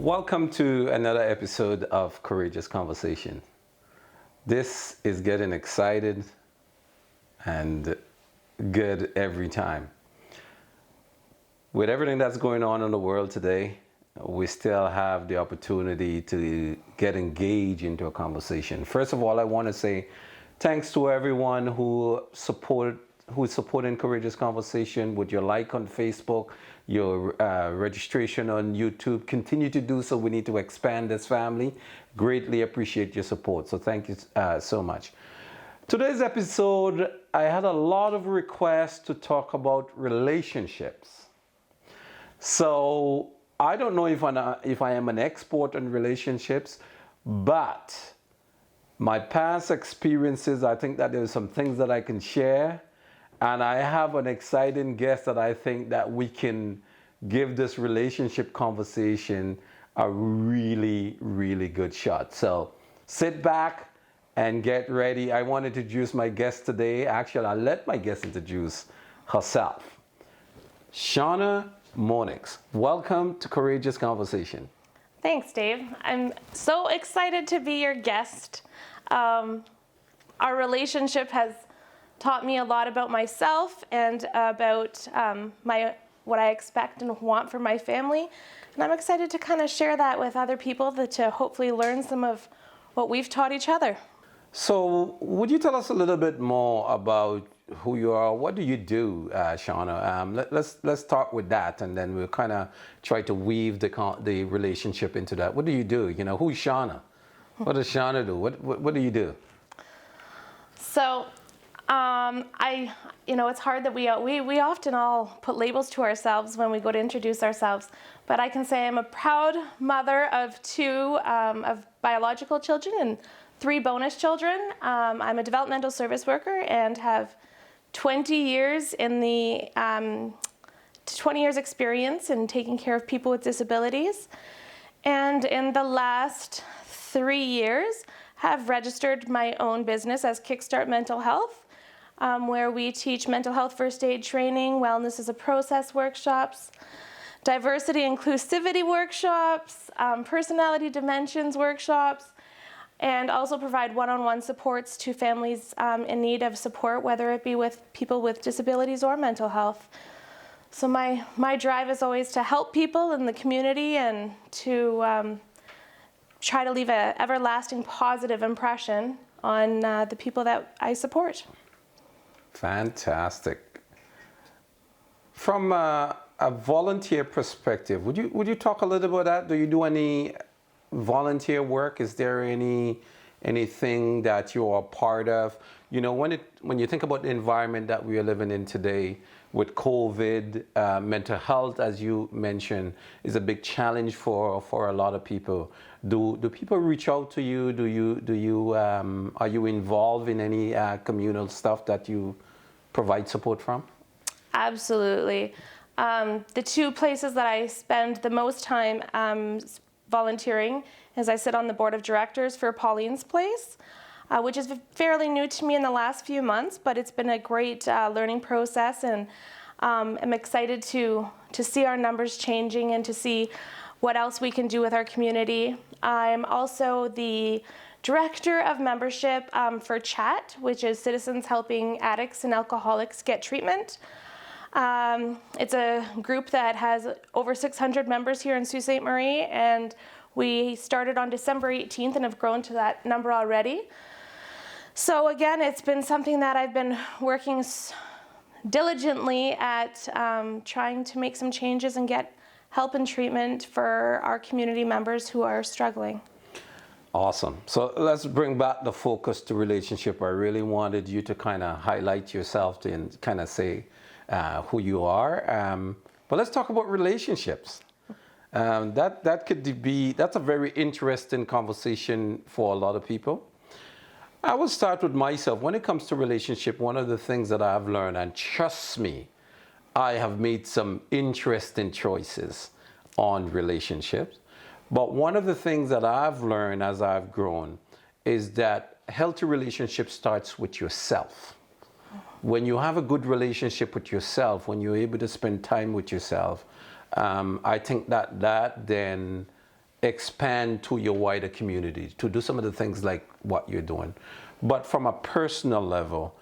Welcome to another episode of Courageous Conversation. This is getting excited and good every time. With everything that's going on in the world today, we still have the opportunity to get engaged into a conversation. First of all, I want to say thanks to everyone who is supporting Courageous Conversation with your like on Facebook, your registration on YouTube. Continue to do so. We need to expand this family. Greatly appreciate your support. So thank you so much. Today's episode, I had a lot of requests to talk about relationships. So I don't know if I am an expert on relationships, but my past experiences, I think that there's some things that I can share. And I have an exciting guest that I think that we can give this relationship conversation a really, really good shot. So sit back and get ready. I want to introduce my guest today. Actually, I'll let my guest introduce herself. ShawnaMornix, welcome to Courageous Conversation. Thanks, Dave. I'm so excited to be your guest. Our relationship has taught me a lot about myself and about what I expect and want for my family. And I'm excited to kind of share that with other people to hopefully learn some of what we've taught each other. So would you tell us a little bit more about who you are? What do you do, Shawna? Let's start with that, and then we'll kind of try to weave the relationship into that. What do you do? You know, who's Shawna? What does Shawna do? What do you do? So it's hard that we often all put labels to ourselves when we go to introduce ourselves, but I can say I'm a proud mother of two of biological children and 3 bonus children. I'm a developmental service worker and have 20 years experience in taking care of people with disabilities. And in the last 3 years, have registered my own business as Kickstart Mental Health, where we teach mental health first aid training, wellness as a process workshops, diversity inclusivity workshops, personality dimensions workshops, and also provide one-on-one supports to families in need of support, whether it be with people with disabilities or mental health. So my drive is always to help people in the community and to try to leave an everlasting positive impression on the people that I support. Fantastic. From a volunteer perspective, would you talk a little about that? Do you do any volunteer work? Is there anything that you are part of? You know, when you think about the environment that we are living in today with COVID, mental health, as you mentioned, is a big challenge for a lot of people. Do people reach out to you? Are you involved in any communal stuff that you provide support from? Absolutely. The 2 places that I spend the most time volunteering is I sit on the board of directors for Pauline's Place, which is fairly new to me in the last few months, but it's been a great learning process, and I'm excited to see our numbers changing and to see what else we can do with our community. I'm also the director of membership for CHAT, which is Citizens Helping Addicts and Alcoholics Get Treatment. It's a group that has over 600 members here in Sault Ste. Marie, and we started on December 18th and have grown to that number already. So again, it's been something that I've been working diligently at trying to make some changes and get help and treatment for our community members who are struggling. Awesome. So let's bring back the focus to relationship. I really wanted you to kind of highlight yourself and kind of say who you are. But let's talk about relationships. That's a very interesting conversation for a lot of people. I will start with myself. When it comes to relationship, one of the things that I've learned, and trust me, I have made some interesting choices on relationships. But one of the things that I've learned as I've grown is that healthy relationship starts with yourself. When you have a good relationship with yourself, when you're able to spend time with yourself, I think that then expand to your wider community, to do some of the things like what you're doing. But from a personal level,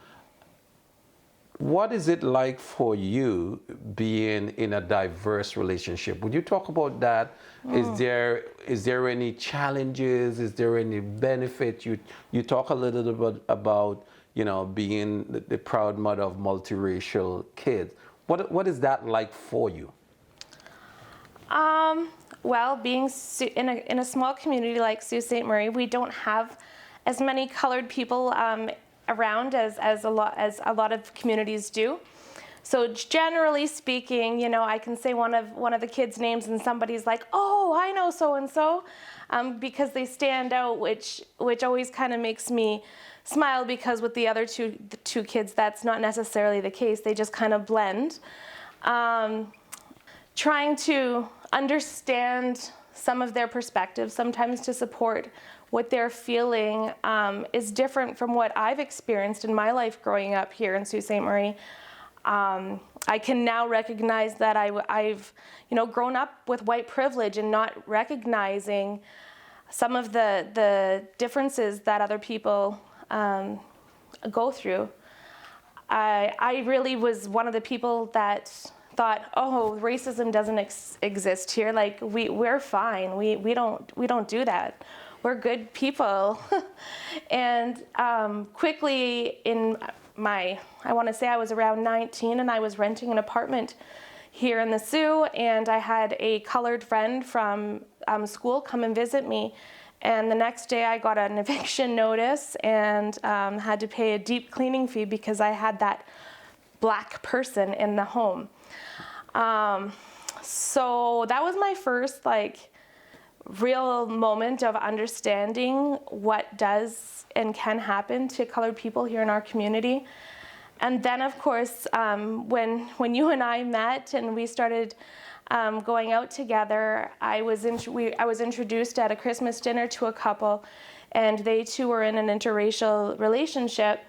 what is it like for you being in a diverse relationship? Would you talk about that? Is there any challenges? Is there any benefit? You talk a little bit about, being the proud mother of multiracial kids. What is that like for you? Well, being in a small community like Sault Ste. Marie, we don't have as many colored people around as a lot of communities do. So generally speaking, I can say one of the kids' names and somebody's like, "Oh, I know so and so," because they stand out, which always kind of makes me smile, because with the other two kids, that's not necessarily the case. They just kind of blend. Trying to understand some of their perspectives, sometimes to support what they're feeling, is different from what I've experienced in my life growing up here in Sault Ste. Marie. I can now recognize that I've grown up with white privilege and not recognizing some of the differences that other people go through. I really was one of the people that thought, oh, racism doesn't exist here. Like we're fine. We don't do that. We're good people. And quickly I want to say I was around 19, and I was renting an apartment here in the Soo, and I had a colored friend from school come and visit me. And the next day I got an eviction notice and had to pay a deep cleaning fee because I had that black person in the home. So that was my first real moment of understanding what does and can happen to colored people here in our community. And then, of course, when you and I met and we started going out together, I was introduced at a Christmas dinner to a couple, and they too were in an interracial relationship.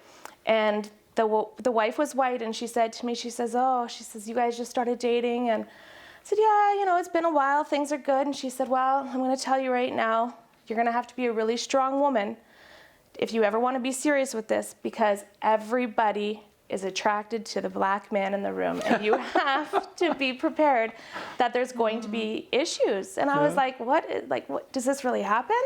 And the wife was white, and she said to me, she says, you guys just started dating? And I said, yeah, it's been a while, things are good. And she said, well, I'm going to tell you right now, you're going to have to be a really strong woman if you ever want to be serious with this, because everybody is attracted to the black man in the room, and you have to be prepared that there's going to be issues. And I was like, what does this really happen?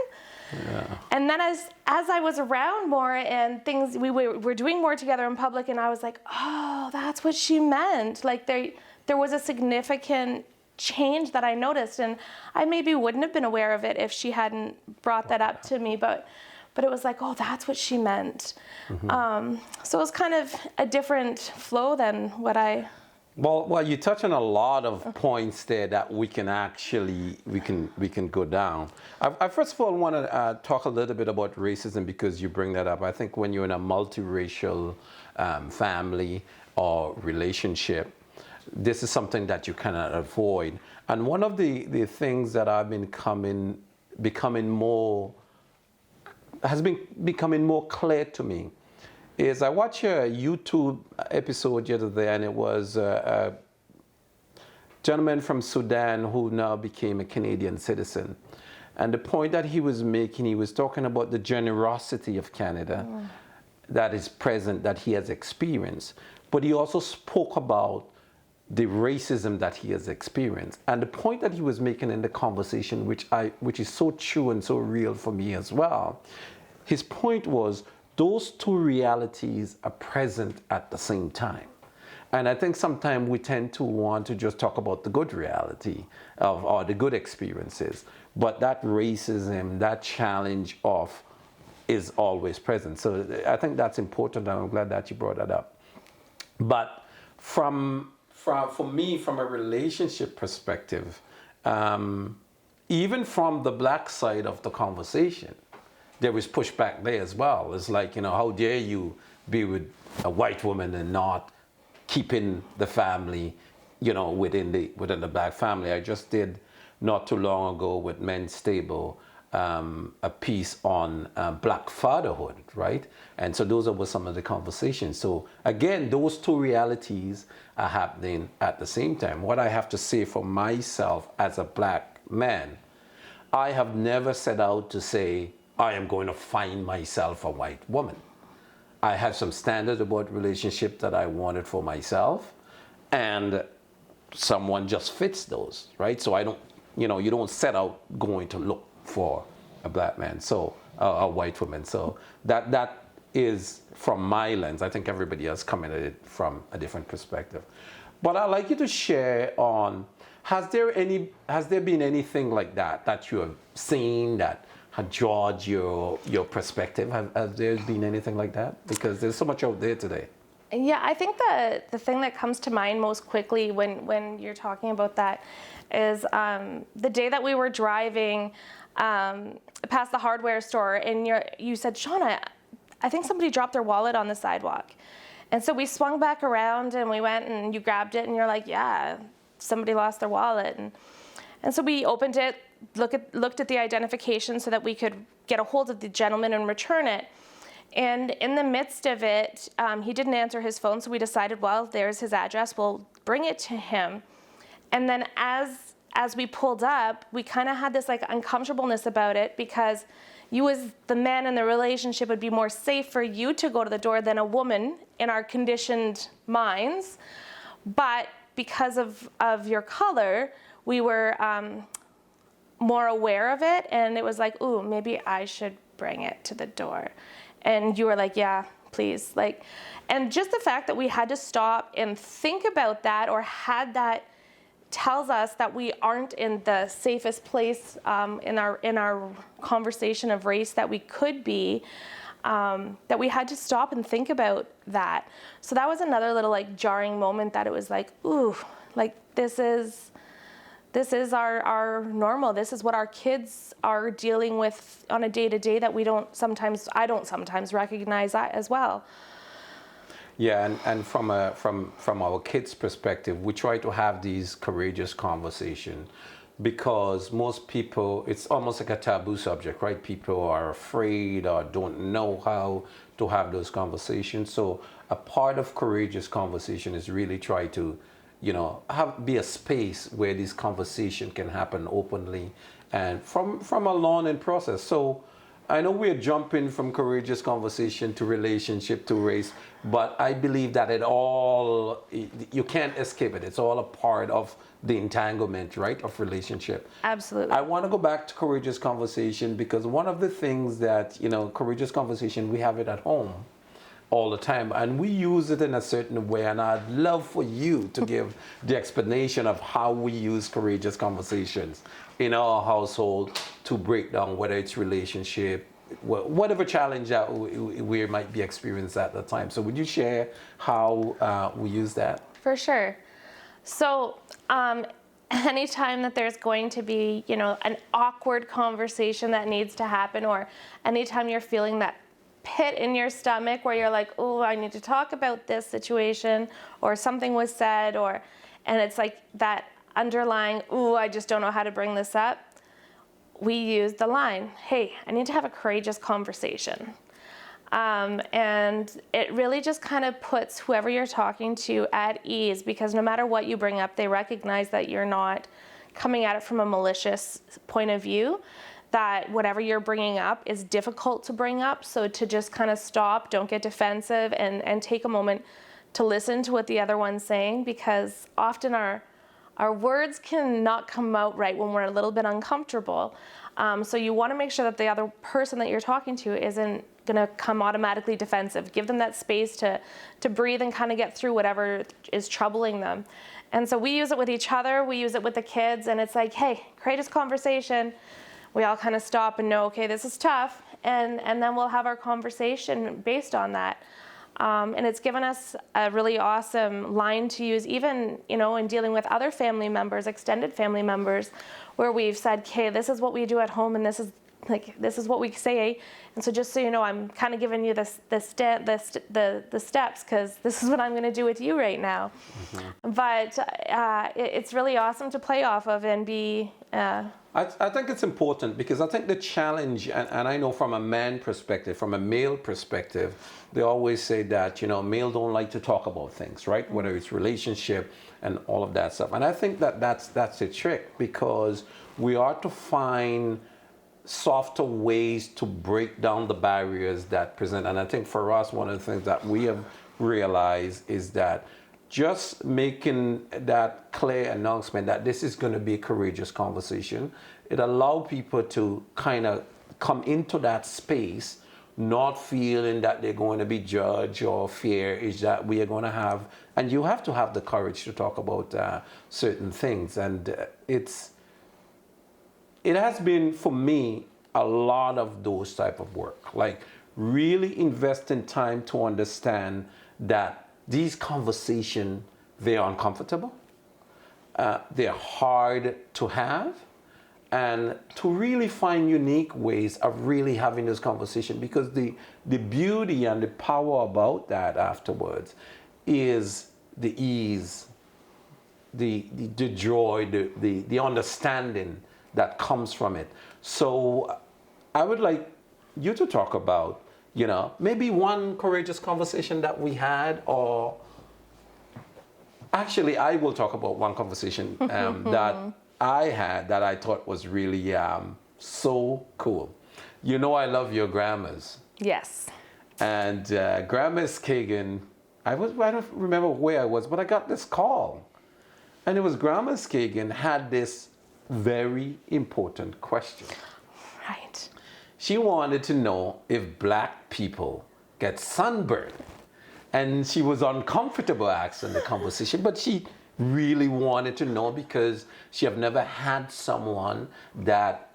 Yeah. And then as I was around more and things, we were doing more together in public, and I was like, oh, that's what she meant. Like there was a significant change that I noticed, and I maybe wouldn't have been aware of it if she hadn't brought that up to me, but it was like, oh, that's what she meant. Mm-hmm. So it was kind of a different flow than what I... Well, you touch on a lot of points there that we can go down. I first of all want to talk a little bit about racism, because you bring that up. I think when you're in a multiracial family or relationship, this is something that you cannot avoid. And one of the things that I've been becoming more clear to me is I watched a YouTube episode the other day, and it was a gentleman from Sudan who now became a Canadian citizen. And the point that he was making, he was talking about the generosity of Canada that is present, that he has experienced. But he also spoke about the racism that he has experienced. And the point that he was making in the conversation, which is so true and so real for me as well, his point was those two realities are present at the same time. And I think sometimes we tend to want to just talk about the good reality or the good experiences, but that racism, that challenge is always present. So I think that's important, and I'm glad that you brought that up. But for me, from a relationship perspective, even from the black side of the conversation, there was pushback there as well. It's like, how dare you be with a white woman and not keeping the family, within the black family. I just did not too long ago with Men's Stable a piece on black fatherhood, right? And so those were some of the conversations. So again, those two realities are happening at the same time. What I have to say for myself as a black man, I have never set out to say, I am going to find myself a white woman. I had some standards about relationship that I wanted for myself, and someone just fits those, right? So I don't, you don't set out going to look for a black man, so a white woman. So that is from my lens. I think everybody else coming at it from a different perspective. But I'd like you to share on, has there been anything like that you have seen that had jarred your perspective? Has there been anything like that? Because there's so much out there today. Yeah, I think the thing that comes to mind most quickly when you're talking about that is the day that we were driving past the hardware store, and you said, Shauna, I think somebody dropped their wallet on the sidewalk. And so we swung back around and we went and you grabbed it and you're like, yeah, somebody lost their wallet. And so we opened it, looked at the identification so that we could get a hold of the gentleman and return it. And in the midst of it, he didn't answer his phone, so we decided, well, there's his address, we'll bring it to him. And then as we pulled up, we kind of had this like uncomfortableness about it, because you as the man in the relationship, would be more safe for you to go to the door than a woman in our conditioned minds. But because of your color, we were more aware of it, and it was like, ooh, maybe I should bring it to the door. And you were like, yeah, please. And just the fact that we had to stop and think about that, or had that, tells us that we aren't in the safest place in our conversation of race that we could be, that we had to stop and think about that. So that was another little like jarring moment, that it was like, ooh, like this is our normal. This is what our kids are dealing with on a day-to-day that I don't sometimes recognize that as well. Yeah, and from our kids' perspective, we try to have these courageous conversations, because most people, it's almost like a taboo subject, right? People are afraid or don't know how to have those conversations. So a part of courageous conversation is really try to, be a space where this conversation can happen openly and from a learning process. So I know we're jumping from courageous conversation to relationship to race, but I believe that you can't escape it. It's all a part of the entanglement, right, of relationship. Absolutely. I want to go back to courageous conversation, because one of the things that, courageous conversation, we have it at home all the time, and we use it in a certain way, and I'd love for you to give the explanation of how we use courageous conversations in our household to break down, whether it's relationship, whatever challenge that we might be experiencing at the time. So would you share how we use that? For sure. So anytime that there's going to be, an awkward conversation that needs to happen, or anytime you're feeling that pit in your stomach where you're like, oh, I need to talk about this situation, or something was said, and it's like that underlying, ooh, I just don't know how to bring this up, we use the line, hey, I need to have a courageous conversation. And it really just kind of puts whoever you're talking to at ease, because no matter what you bring up, they recognize that you're not coming at it from a malicious point of view, that whatever you're bringing up is difficult to bring up. So to just kind of stop, don't get defensive, and take a moment to listen to what the other one's saying, because often our words can not come out right when we're a little bit uncomfortable. So you want to make sure that the other person that you're talking to isn't going to come automatically defensive. Give them that space to breathe and kind of get through whatever is troubling them. And so we use it with each other, we use it with the kids, and it's like, hey, courageous conversation. We all kind of stop and know, okay, this is tough, and then we'll have our conversation based on that. And it's given us a really awesome line to use, even, in dealing with other family members, extended family members, where we've said, okay, this is what we do at home, and this like this is what we say, and so just so you know, I'm kind of giving you the steps, because this is what I'm going to do with you right now. But it's really awesome to play off of and be. I think it's important, because I think the challenge, and I know from a man perspective, from a male perspective, they always say that, male don't like to talk about things, right? Whether it's relationship and all of that stuff. And I think that that's a trick, because we are to find softer ways to break down the barriers that present. And I think for us, one of the things that we have realized is that just making that clear announcement that this is going to be a courageous conversation, it allows people to kind of come into that space not feeling that they're going to be judged, or fear is that we are going to have, and you have to have the courage to talk about certain things. And it has been, for me, a lot of those type of work, like really investing time to understand that these conversations, they're uncomfortable, they're hard to have, and to really find unique ways of really having this conversation, because the beauty and the power about that afterwards is the ease, the joy, the understanding that comes from it. So I would like you to talk about, maybe one courageous conversation that we had, or actually I will talk about one conversation that I had that I thought was really so cool. I love your grandmas. Yes. And Grandma Kagan, I don't remember where I was, but I got this call. And it was Grandma Kagan had this very important question. Right. She wanted to know if black people get sunburned. And she was uncomfortable asking the conversation, but she really wanted to know, because she have never had someone that,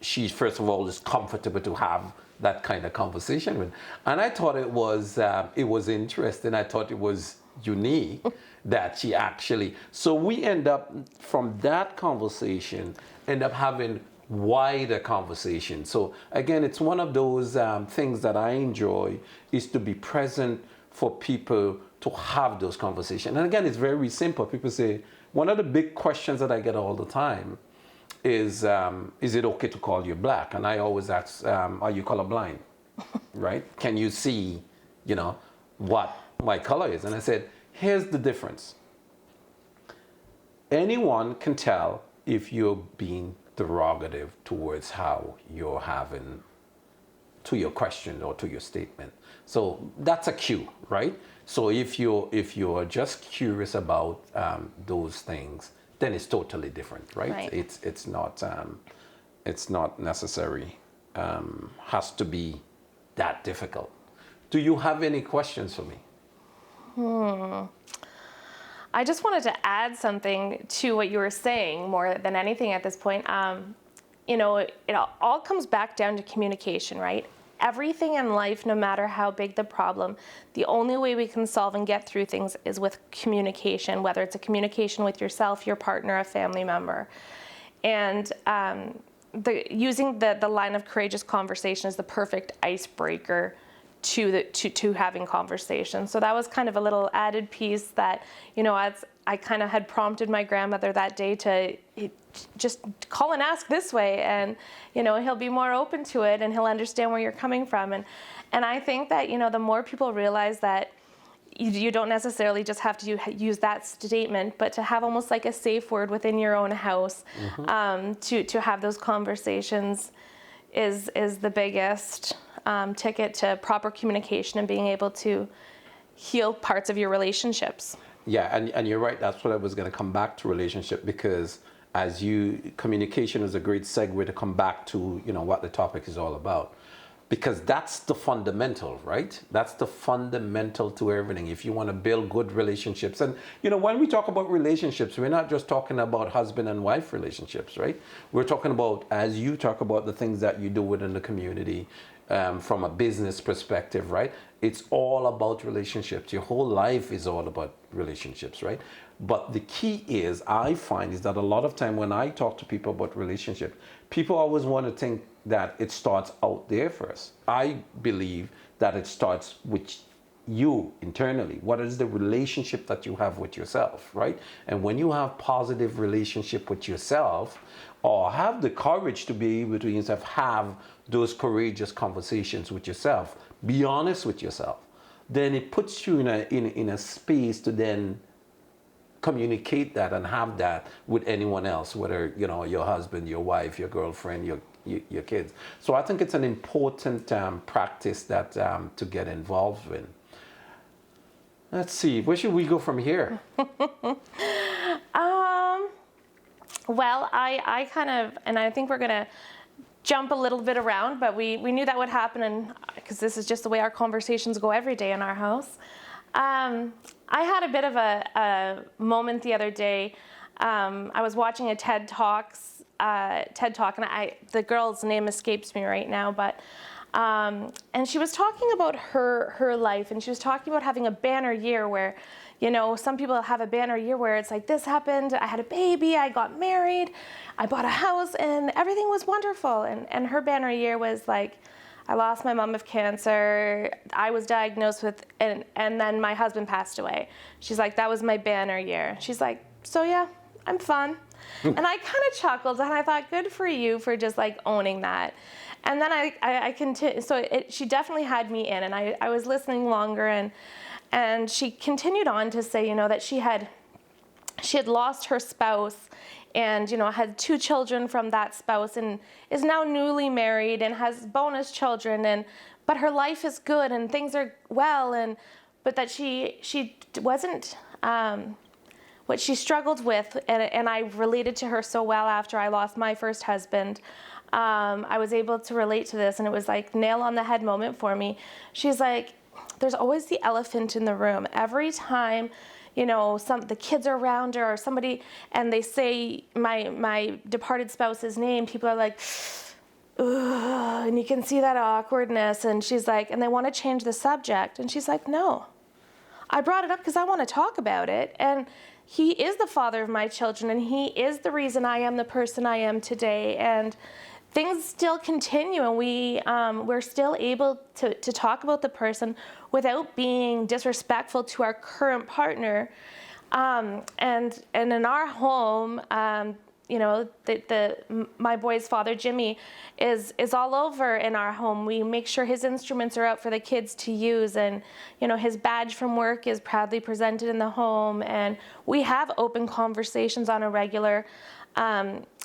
she first of all is comfortable to have that kind of conversation with. And I thought it was interesting. I thought it was unique that she actually, so we end up from that conversation, end up having wider conversation. So again, it's one of those things that I enjoy, is to be present for people to have those conversations. And again, it's very simple. People say, one of the big questions that I get all the time is it okay to call you black? And I always ask, are you colorblind? Right? Can you see, what my color is? And I said, here's the difference. Anyone can tell if you're being derogative towards how you're having, to your question or to your statement. So that's a cue, right? So if you're just curious about those things, then it's totally different, right? It's not necessary, has to be that difficult. Do you have any questions for me? I just wanted to add something to what you were saying more than anything at this point. It all comes back down to communication, right? Everything in life, no matter how big the problem, the only way we can solve and get through things is with communication, whether it's a communication with yourself, your partner, a family member. And using the line of courageous conversation is the perfect icebreaker to having conversations. So that was kind of a little added piece that, as I kind of had prompted my grandmother that day to just call and ask this way, and he'll be more open to it, and he'll understand where you're coming from. And I think that the more people realize that you don't necessarily just have to use that statement, but to have almost like a safe word within your own house, to have those conversations is the biggest ticket to proper communication and being able to heal parts of your relationships. Yeah, and you're right. That's what I was going to come back to, relationship, because communication is a great segue to come back to, what the topic is all about. Because that's the fundamental, right? That's the fundamental to everything. If you want to build good relationships. And, when we talk about relationships, we're not just talking about husband and wife relationships, right? We're talking about, as you talk about, the things that you do within the community, from a business perspective, right? It's all about relationships. Your whole life is all about relationships, right? But the key is, I find, is that a lot of time when I talk to people about relationship, people always want to think that it starts out there first. I believe that it starts with you internally. What is the relationship that you have with yourself, right? And when you have positive relationship with yourself, or have the courage to be able to yourself have those courageous conversations with yourself, be honest with yourself, then it puts you in a space to then communicate that and have that with anyone else, whether your husband, your wife, your girlfriend, your kids. So I think it's an important practice that to get involved in. Let's see, where should we go from here? Well, I kind of, and I think we're going to jump a little bit around, but we knew that would happen, and because this is just the way our conversations go every day in our house. I had a bit of a moment the other day. I was watching a TED Talk, and the girl's name escapes me right now, but and she was talking about her life, and she was talking about having a banner year where, some people have a banner year where it's like, this happened, I had a baby, I got married, I bought a house, and everything was wonderful. And her banner year was like, I lost my mom of cancer, I was diagnosed with, and then my husband passed away. She's like, that was my banner year. She's like, so yeah, I'm fun. And I kind of chuckled, and I thought, good for you for just like owning that. And then I continued, so she definitely had me in, and I was listening longer, and she continued on to say, that she had lost her spouse, and had 2 children from that spouse, and is now newly married and has bonus children, but her life is good and things are well, but that she wasn't what she struggled with, and I related to her so well after I lost my first husband. I was able to relate to this, and it was like nail on the head moment for me. She's like, there's always the elephant in the room. Every time, the kids are around her or somebody, and they say my departed spouse's name, people are like, ugh, and you can see that awkwardness. And she's like, and they want to change the subject. And she's like, no, I brought it up because I want to talk about it. And he is the father of my children, and he is the reason I am the person I am today. And things still continue, and we're still able to talk about the person without being disrespectful to our current partner. And in our home, my boy's father, Jimmy, is all over in our home. We make sure his instruments are out for the kids to use, and his badge from work is proudly presented in the home, and we have open conversations on a regular.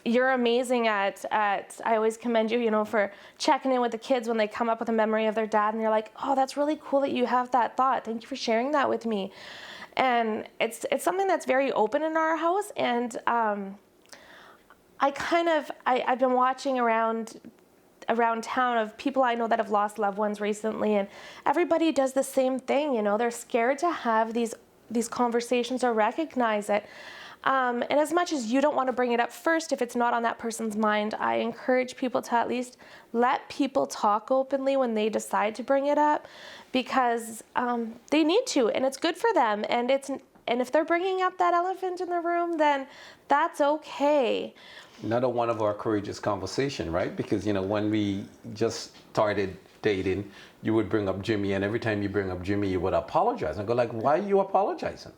You're amazing at I always commend you, for checking in with the kids when they come up with a memory of their dad, and you're like, oh, that's really cool that you have that thought. Thank you for sharing that with me. And it's something that's very open in our house, and I've been watching around town of people I know that have lost loved ones recently, and everybody does the same thing. They're scared to have these conversations or recognize it. And as much as you don't want to bring it up first, if it's not on that person's mind, I encourage people to at least let people talk openly when they decide to bring it up, because they need to, and it's good for them. And if they're bringing up that elephant in the room, then that's okay. Another one of our courageous conversation, right? Because when we just started dating, you would bring up Jimmy, and every time you bring up Jimmy, you would apologize. And go like, why are you apologizing?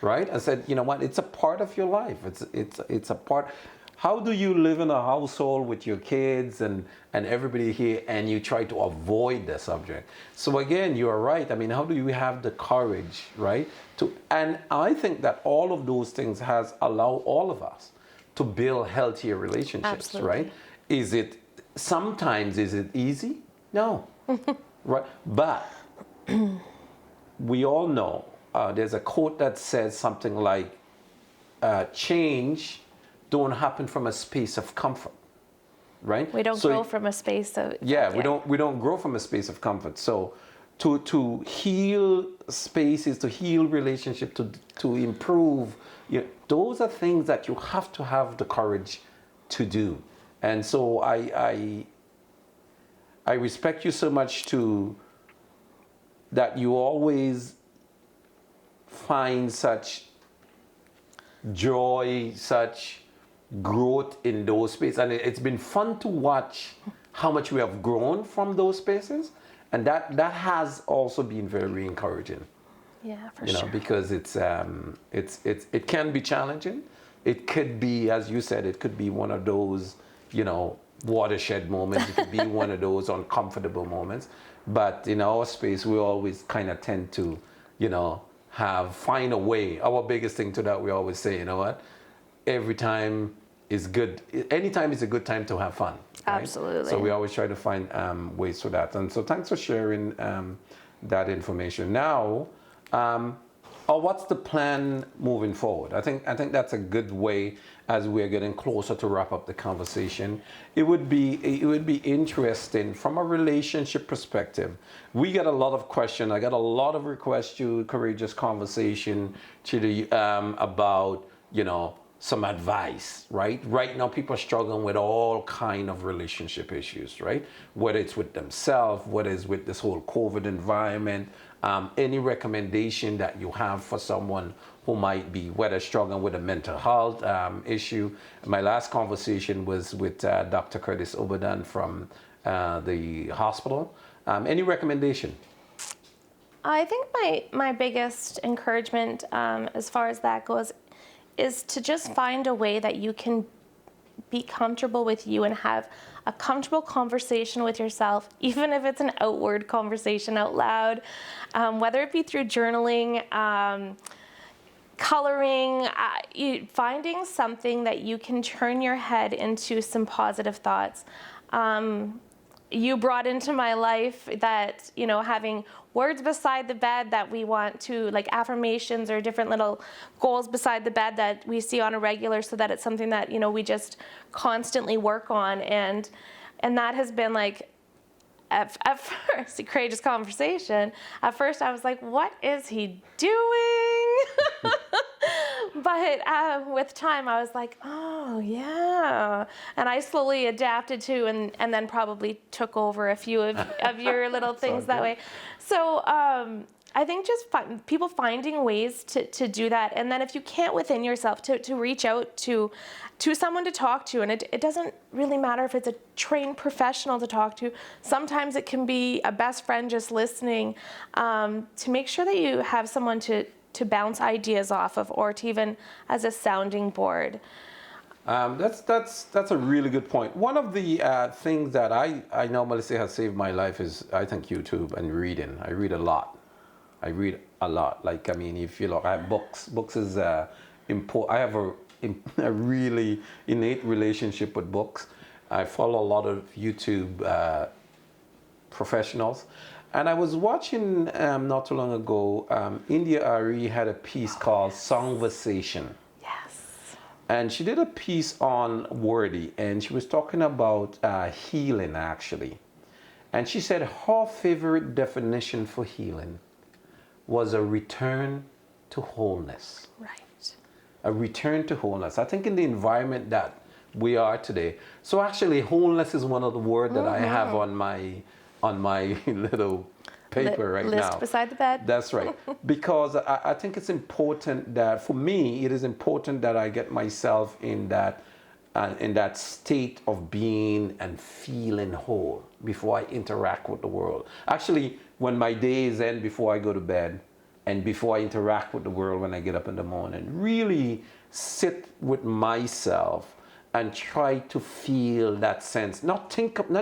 Right? I said, what? It's a part of your life. It's a part. How do you live in a household with your kids and everybody here, and you try to avoid the subject? So again, you are right. I mean, how do you have the courage, right? And I think that all of those things has allowed all of us to build healthier relationships, Absolutely. right? Sometimes is it easy? No. Right? But we all know, there's a quote that says something like, change don't happen from a space of comfort, right? We don't grow from a space of... Yeah, we don't grow from a space of comfort. So to heal spaces, to heal relationship, to improve, those are things that you have to have the courage to do. And so I respect you so much that you always find such joy, such growth in those spaces. And it's been fun to watch how much we have grown from those spaces. And that has also been very encouraging. Yeah, for You know, sure. because it can be challenging. It could be, as you said, it could be one of those, you know, watershed moments. It could be one of those uncomfortable moments. But in our space, we always kind of tend to, you know, find a way. Our biggest thing to that, we always say, you know what, every time is good. Anytime is a good time to have fun. Right? Absolutely. So we always try to find ways for that. And so thanks for sharing that information. Now, what's the plan moving forward? I think that's a good way as we're getting closer to wrap up the conversation. It would be interesting from a relationship perspective. We get a lot of questions. I got a lot of requests to Courageous Conversation about, you know, some advice, right? Right now, people are struggling with all kind of relationship issues, right? Whether it's with themselves, whether it's with this whole COVID environment. Any recommendation that you have for someone who might be whether struggling with a mental health issue. My last conversation was with Dr. Curtis Obadan from the hospital. Any recommendation? I think my biggest encouragement as far as that goes is to just find a way that you can be comfortable with you and have a comfortable conversation with yourself, even if it's an outward conversation out loud, whether it be through journaling, coloring, finding something that you can turn your head into some positive thoughts. You brought into my life that, you know, having words beside the bed that we want to, like affirmations or different little goals beside the bed that we see on a regular, so that it's something that, you know, we just constantly work on. And that has been like, at first, Courageous Conversation, at first I was like, what is he doing? But with time, I was like, oh, yeah. And I slowly adapted to and then probably took over a few of your little things that way. So I think just people finding ways to do that. And then if you can't within yourself, to reach out to someone to talk to. And it doesn't really matter if it's a trained professional to talk to. Sometimes it can be a best friend just listening, to make sure that you have someone to bounce ideas off of, or to even as a sounding board. That's a really good point. One of the things that I normally say has saved my life is, I think, YouTube and reading. I read a lot. Like, I mean, if you look, I have books. Books is important. I have a really innate relationship with books. I follow a lot of YouTube professionals. And I was watching not too long ago, India Ari had a piece called Songversation. Yes. And she did a piece on Wordy, and she was talking about healing, actually. And she said her favorite definition for healing was a return to wholeness. Right. A return to wholeness. I think in the environment that we are today. So actually, wholeness is one of the words that I have on my little paper right now. List beside the bed. That's right. Because I think it's important that, for me, it is important that I get myself in that state of being and feeling whole before I interact with the world. Actually, when my days end before I go to bed, and before I interact with the world when I get up in the morning, really sit with myself and try to feel that sense. Not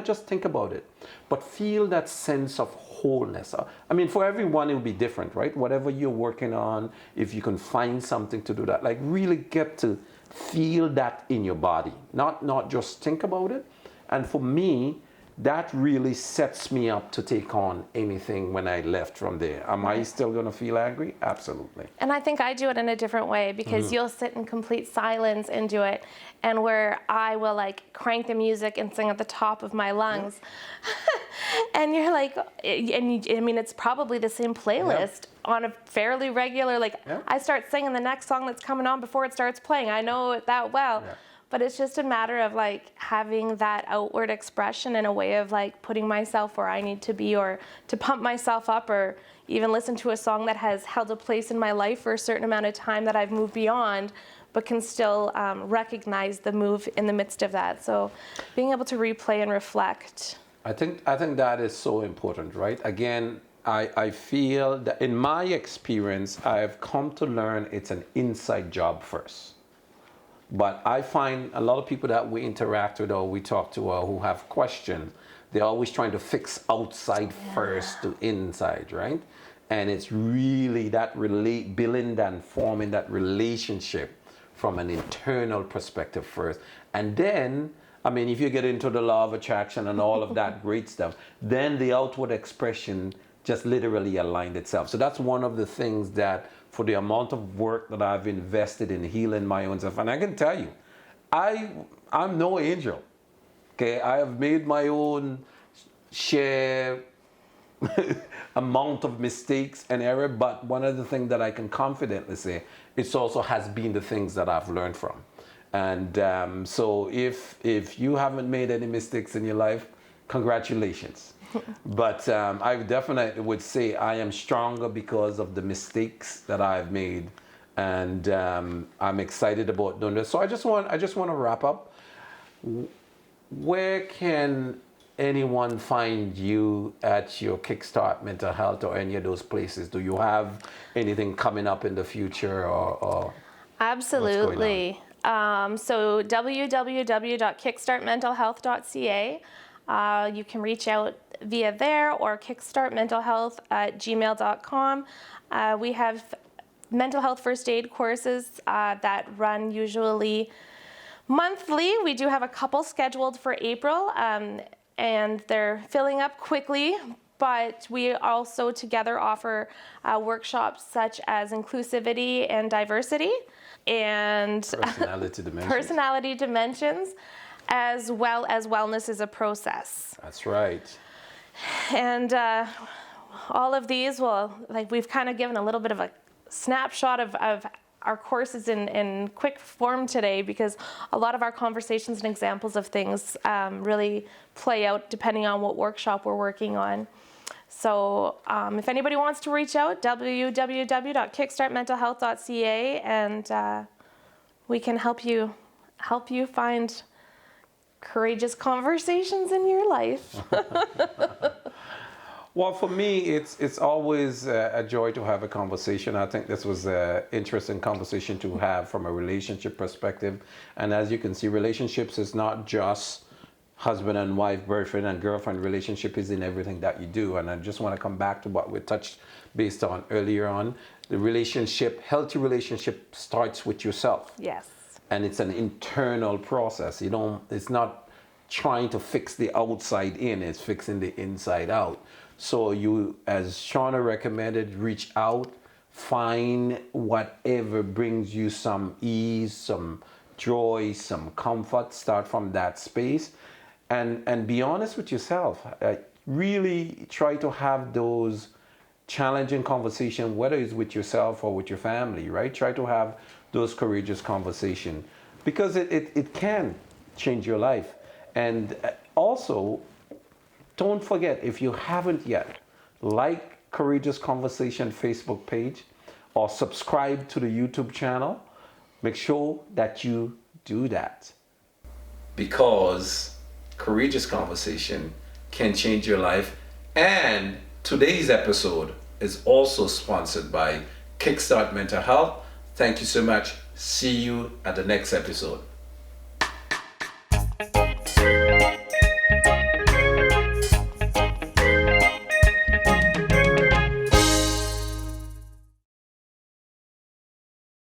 just think about it, but feel that sense of wholeness. I mean, for everyone it will be different, right? Whatever you're working on, if you can find something to do that, like really get to feel that in your body, not just think about it. And for me, that really sets me up to take on anything when I left from there. Am I still going to feel angry? Absolutely. And I think I do it in a different way, because you'll sit in complete silence and do it, and where I will like crank the music and sing at the top of my lungs. And you're like, I mean, it's probably the same playlist on a fairly regular, like I start singing the next song that's coming on before it starts playing. I know it that well. but it's just a matter of like having that outward expression in a way of like putting myself where I need to be, or to pump myself up, or even listen to a song that has held a place in my life for a certain amount of time that I've moved beyond, but can still recognize the move in the midst of that. So being able to replay and reflect. I think that is so important, right? Again, I feel that in my experience, I've come to learn it's an inside job first. But I find a lot of people that we interact with or we talk to or who have questions, they're always trying to fix outside first to inside, right? And it's really that building and forming that relationship from an internal perspective first. And then, I mean, if you get into the law of attraction and all of that great stuff, then the outward expression just literally aligned itself. So that's one of the things that, for the amount of work that I've invested in healing my own self, and I can tell you, I'm no angel. Okay, I have made my own share amount of mistakes and error, but one of the things that I can confidently say, it also has been the things that I've learned from. And so if you haven't made any mistakes in your life, congratulations. But I definitely would say I am stronger because of the mistakes that I've made, and I'm excited about doing this. So I just want to wrap up. Where can anyone find you at your Kickstart Mental Health or any of those places? Do you have anything coming up in the future or Absolutely. So www.kickstartmentalhealth.ca. You can reach out via there, or kickstartmentalhealth@gmail.com. We have mental health first aid courses that run usually monthly. We do have a couple scheduled for April, and they're filling up quickly. But we also together offer workshops such as inclusivity and diversity, and personality dimensions, as well as wellness is a process. That's right. And all of these we've kind of given a little bit of a snapshot of our courses in quick form today, because a lot of our conversations and examples of things really play out depending on what workshop we're working on. So if anybody wants to reach out, www.kickstartmentalhealth.ca, and we can help you find courageous conversations in your life. Well, for me, it's always a joy to have a conversation. I think this was an interesting conversation to have from a relationship perspective. And as you can see, relationships is not just husband and wife, boyfriend and girlfriend. Relationship is in everything that you do. And I just want to come back to what we touched based on earlier on. The healthy relationship starts with yourself. Yes. And it's an internal process. It's not trying to fix the outside in, it's fixing the inside out. So you, as Shawna recommended, reach out, find whatever brings you some ease, some joy, some comfort. Start from that space, and be honest with yourself. Really try to have those challenging conversations, whether it's with yourself or with your family, right? Try to have those courageous conversations, because it can change your life. And also, don't forget, if you haven't yet, like Courageous Conversation Facebook page or subscribe to the YouTube channel. Make sure that you do that, because Courageous Conversation can change your life. And today's episode is also sponsored by Kickstart Mental Health. Thank you so much. See you at the next episode.